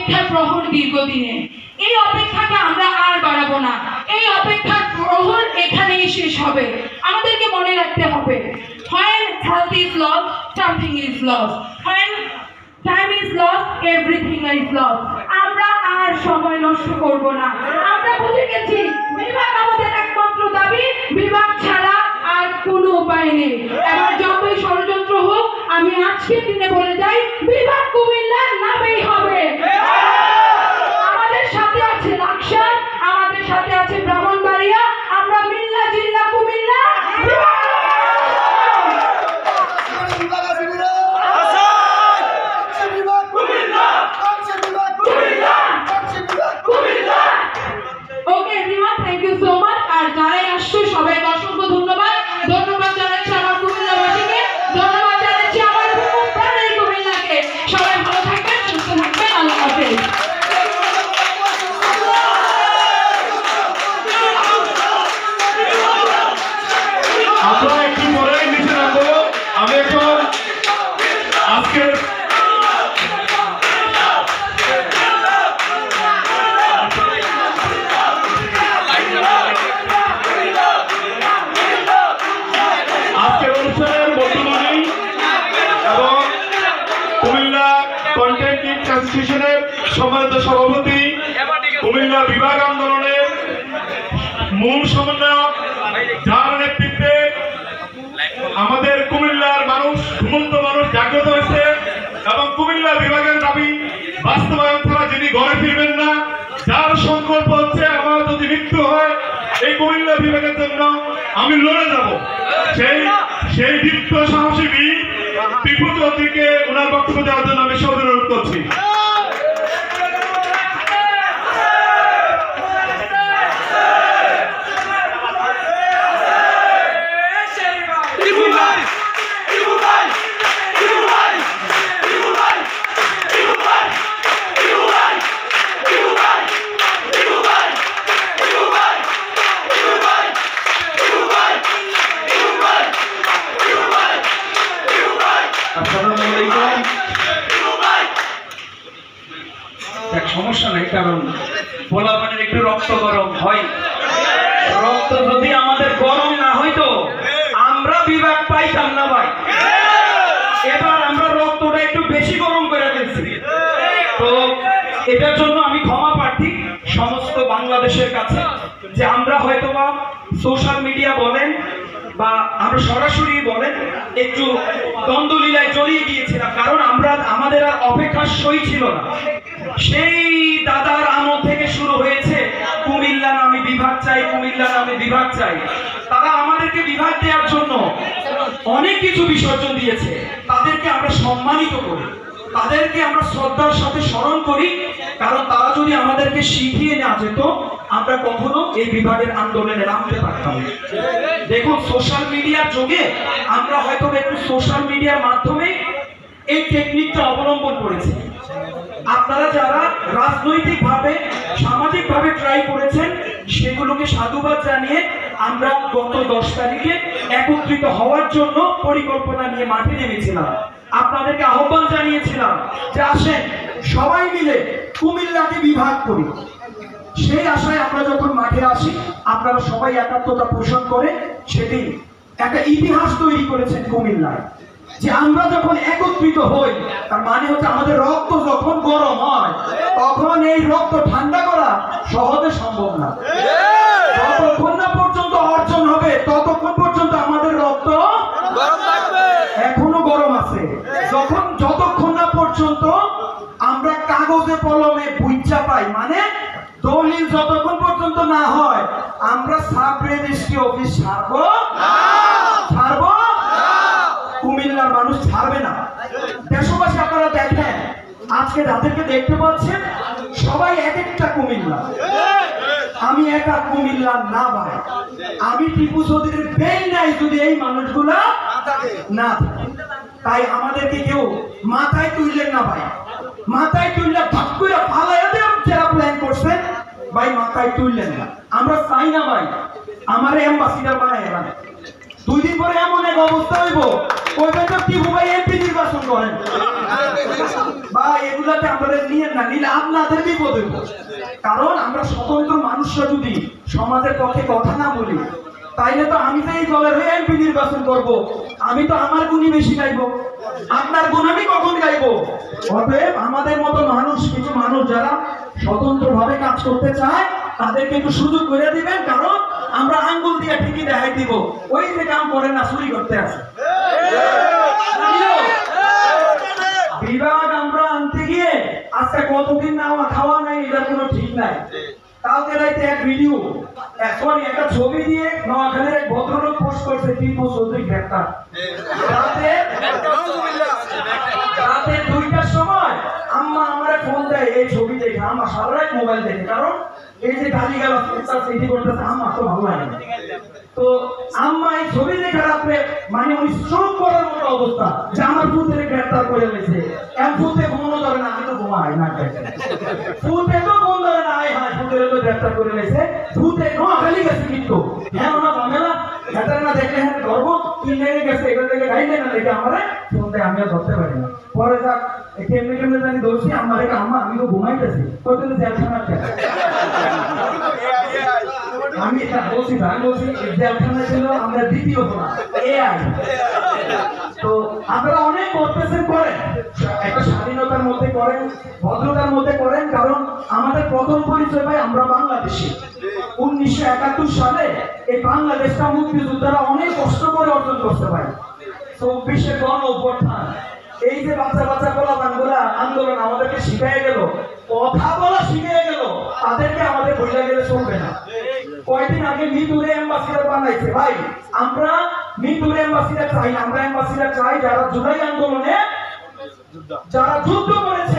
অপেক্ষার প্রহর দীর্ঘদিনে। এই অপেক্ষাকে আমরা আর বাড়াবো না। এই অপেক্ষার প্রহর এখানেই শেষ হবে। আমাদেরকে মনে রাখতে হবে, when health is lost, something is lost. When time is lost, everything is lost. আমরা আর সময় নষ্ট করব না। আমরা বুঝে গেছি বিভাগ আমাদের একমাত্র দাবি, বিভাগ ছাড়া আর কোনো উপায় নেই। এবার যতই ষড়যন্ত্র হোক, আমি আজকের দিনে বলে যাই, বিভাগ কুমিল্লার নামেই হবে। আমাদের সাথে আছে লাকসাম, আমাদের সাথে আছে ব্রাহ্মণবাড়িয়া, আমরা মিল্লা জিল্লা কুমিল্লা বিভাগ। Okay everyone, thank you so much. আর যারাই আসছো সবাইকে অসংখ্য ধন্যবাদ। ধন্যবাদ জানাচ্ছি আমার কুমিল্লাবাসীকে, ধন্যবাদ জানাচ্ছি আমার প্রাণের কুমিল্লাকে। সবাই ভালো থাকবেন, সুস্থ থাকবেন, আল্লাহ হাফেজ। আপনারা একটু পরে নিচে নামবো। আমি এখন আজকের অনুষ্ঠানের বর্তমানে এবং কুমিল্লা কন্টেন্ট অ্যাসোসিয়েশনের সম্মানিত সভাপতি, কুমিল্লা বিভাগ আন্দোলনের মূল সমন্বয়ক, যার নেতৃত্বে আমাদের কুমিল্লার মানুষ, ঘুমন্ত মানুষ জাগ্রত হয়েছে এবং কুমিল্লা বিভাগের দাবি বাস্তবায়ন ছাড়া যিনি ঘরে ফিরবেন না, যার সংকল্প হচ্ছে আমার যদি মৃত্যু হয় এই কুমিল্লা বিভাগের জন্য আমি লড়ে যাব, সেই দীপ্ত সাহসী বীর টিপু চৌধুরীকে ওনার বক্তব্য দেওয়ার জন্য আমি সবাই অনুরোধ করছি। সমস্যা নেই, কারণ পোলাপানের একটু রক্ত গরম হয়। রক্ত যদি আমাদের গরম না হইতো আমরা বিভাগ পাইতাম না ভাই। এবার আমরা রক্তটা একটু বেশি গরম করে ফেলছি, তো এটার জন্য আমি ক্ষমা প্রার্থী সমস্ত বাংলাদেশের কাছে, যে আমরা হয়তোবা সোশ্যাল মিডিয়া বলেন বা আমরা সরাসরি বলেন একটু দ্বন্দ্বলীলায় জড়িয়ে গিয়েছিলাম, কারণ আমাদের আর অপেক্ষার সই ছিল না। সেই দাদার আমল থেকে শুরু হয়েছে কুমিল্লা নামে বিভাগ চাই, কুমিল্লা নামে বিভাগ চাই। তারা আমাদেরকে বিভাগ দেওয়ার জন্য অনেক কিছু বিসর্জন দিয়েছে, তাদেরকে আমরা সম্মানিত করি, তাদেরকে আমরা শ্রদ্ধার সাথে স্মরণ করি, কারণ তারা যদি আমাদেরকে শিখিয়ে না যেত আমরা কখনো এই বিভাগের আন্দোলনে নামতে পারতাম। দেখুন, সোশ্যাল মিডিয়ার যুগে আমরা হয়তো একটু সোশ্যাল মিডিয়ার মাধ্যমে এই টেকনিকটা অবলম্বন করেছি। আপনারা যারা রাজনৈতিকভাবে সামাজিকভাবে ট্রাই করেছেন সেগুলোকে সাধুবাদ জানিয়ে আমরা গত 10 তারিখে একত্রিত হওয়ার জন্য পরিকল্পনা নিয়ে মাঠে নেমেছিলাম। আপনাদেরকে আহ্বান জানিয়েছিলাম যে আসেন সবাই মিলে কুমিল্লাকে বিভাগ করি। সেই আশায় আমরা যখন মাঠে আসি আপনারা সবাই একাত্মতা পোষণ করে সেদিন একটা ইতিহাস তৈরি করেছেন কুমিল্লায়, যে আমরা যখন একত্রিত হই তার মানে হচ্ছে আমাদের রক্ত যখন গরম হয় তখন এই রক্ত ঠান্ডা করা সহজে সম্ভব না। যতক্ষণ না পর্যন্ত অর্জন হবে ততক্ষণ পর্যন্ত আমাদের রক্ত এখনো গরম আছে। যতক্ষণ না পর্যন্ত আমরা কাগজে কলমে বুঝা পাই, মানে দলিল যতক্ষণ পর্যন্ত না হয় আমরা সাব রেজিস্ট্রি অফিস ছাড়বো কুমিল্লার মানুষ ছাড়বে না। দেশবাসী আপনারা দেখেন, আজকে যাদেরকে দেখতে পাচ্ছেন সবাই এক একটা কুমিল্লা। আমি একা কুমিল্লা না ভাই, আমি টিপু চৌধুরীর বেল নাই যদি এই মানুষগুলা না থাকে। তাই আমাদেরকে কেউ মাথায় তুললেন না ভাই, মাথায় তুললে ভাগ করে ফালাইয়া দেব যারা প্ল্যান করছেন ভাই, মাথায় তুললেন না। আমরা চাই না ভাই আমার অ্যাম্বাসিডার বানাই, 2 দিন পরে এমন এক অবস্থা হইব কইবেন তো টিপু ভাই এমপি নির্বাচন করেন ভাই এগুলাতে আপনাদের নিয়ে না নিলে আপনাদের বিপদ হইব কারণ আমরা স্বতন্ত্র মানুষরা যদি সমাজের পক্ষে কথা না বলি তাইলে তো আমি তো এই দলের হয়ে এমপি নির্বাচন করব আমি তো আমার গুণই বেশি গাইবো আপনার গুণ আমি কখন গাইবো অতএব আমাদের মতো মানুষ কিছু মানুষ যারা স্বতন্ত্রভাবে কাজ করতে চায় তাদেরকে একটু সুযোগ করে দিবেন কারণ আমরা আঙ্গুল দিয়ে ঠিকই দেখাই দিব ওই যে কাম করে না চুরি করতে আছে বিভাগ আমরা আনতে গিয়ে আজকে কতদিন না খাওয়া নাই এটার কোনো ঠিক নাই কালকে রাইতে এক ভিডিও এখন একটা ছবি দিয়ে নোয়াখালীর এক ভদ্রলোক পোস্ট করছে টিপু চৌধুরী গ্রেপ্তার রাতে 2টার সময় আম্মা আমারে ফোন দেয় এই ছবি দেখে আম্মা সারা রাত মোবাইল দেখে কারণ এই যে গালিগালাজ করতেছে এটি করতেছে আম্মা তো ভালো লাগে না তো আম্মা এই ছবি দেখে রাত্রে মানে উনি স্ট্রোক করার মতো অবস্থা যে আমার পুত্রে গ্রেপ্তার করে নিয়েছে এম পুত্রে ঘুমানো ধরে না আমি তো ঘুমাই না পুত্রে তো ঘুম ধরে না আয় হায় পুত্রে তো গ্রেপ্তার করে নিয়েছে পুত্রে নোয়াখালী গেছে কিন্তু হ্যাঁ ওনা ঝামেলা ঘাটার না দেখলে হ্যাঁ গর্ব কি লেগে গেছে এগুলো থেকে গাইলে না দেখে আমারে ফোনতে আমি আর ধরতে পারি না পরে যাক কেমনে কেমনে জানি ধরছি আমার একটা আম্মা আমি তো ঘুমাইতেছি কত জেলখানা আমি এটা বলছি ভাই বলছি জেলখানা ছিল আমরা দ্বিতীয় না এআই তো আপনারা অনেক করতেছেন করেন একটা স্বাধীনতার মধ্যে করেন ভদ্রতার মধ্যে করেন কারণ আমাদের প্রথম পরিচয় ভাই আমরা বাংলাদেশি 1971 সালে এই বাংলাদেশটা মুক্তিযোদ্ধারা অনেক কষ্ট করে অর্জন করতে পারে 24-এর গণ অভ্যুত্থান এই যে বাচ্চা বাচ্চা গোলাপানগুলা আন্দোলন আমাদেরকে শিখিয়ে গেল কথা বলা শিখিয়ে গেল তাদেরকে আমাদের ভুলে গেলে চলবে না কয়েকদিন আগে মিতুরে এম্বাসিডার বানাইছে ভাই আমরা মিতুরে এম্বাসিডার চাই না আমরা এম্বাসিডার চাই যারা জুলাই আন্দোলনে যারা যুদ্ধ করেছে